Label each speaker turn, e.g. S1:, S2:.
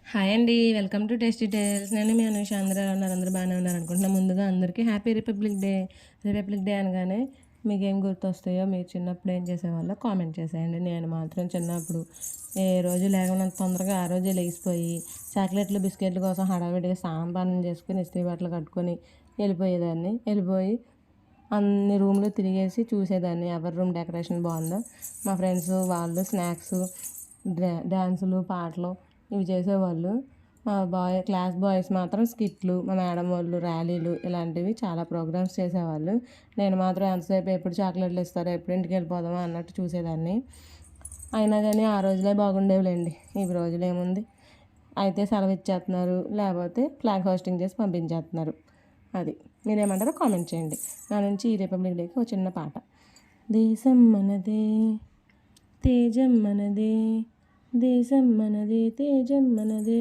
S1: Hi అండి. Welcome to tasty tales. నేను మీ అనుష. అందరూ ఎలా ఉన్నారు? అందరూ బాగానే ఉన్నారు అనుకుంటున్నా. ముందుగా అందరికీ happy republic day. Republic day అనగానే మీకేం గుర్తొస్తాయో, మీరు చిన్నప్పుడు ఏం చేసేవాళ్ళో కామెంట్ చేసేయండి. నేను మాత్రం చిన్నప్పుడు ఏ రోజు లేకున్నంత తొందరగా ఆ రోజే లేచిపోయి చాక్లెట్లు బిస్కెట్ల కోసం హడావిడిగా స్నానం చేసుకుని ఇస్త్రీ బట్టలు కట్టుకొని వెళ్ళిపోయి అన్ని రూమ్లు తిరిగేసి చూసేదాన్ని ఎవరి రూమ్ డెకరేషన్ బాగుందో. మా ఫ్రెండ్స్ వాళ్ళు స్నాక్స్, డ్యాన్సులు, పాటలు ఇవి చేసేవాళ్ళు. మా క్లాస్ బాయ్స్ మాత్రం స్కిట్లు, మా మేడం వాళ్ళు ర్యాలీలు ఇలాంటివి చాలా ప్రోగ్రామ్స్ చేసేవాళ్ళు. నేను మాత్రం ఎంతసేపు ఎప్పుడు చాక్లెట్లు ఇస్తారో, ఎప్పుడు ఇంటికి వెళ్ళిపోదామా అన్నట్టు చూసేదాన్ని. అయినా కానీ ఆ రోజులే బాగుండేవిలేండి. ఈ రోజులు ఏముంది, అయితే సెలవు ఇచ్చేస్తున్నారు, లేకపోతే ఫ్లాగ్ హోస్టింగ్ చేసి పంపించేస్తున్నారు. అది మీరేమంటారో కామెంట్ చేయండి. నా నుంచి ఈ రిపబ్లిక్ డేకి ఒక చిన్న పాట. దేశం మనదే, తేజం మనదే, దేశం మనదే, తేజం మనదే.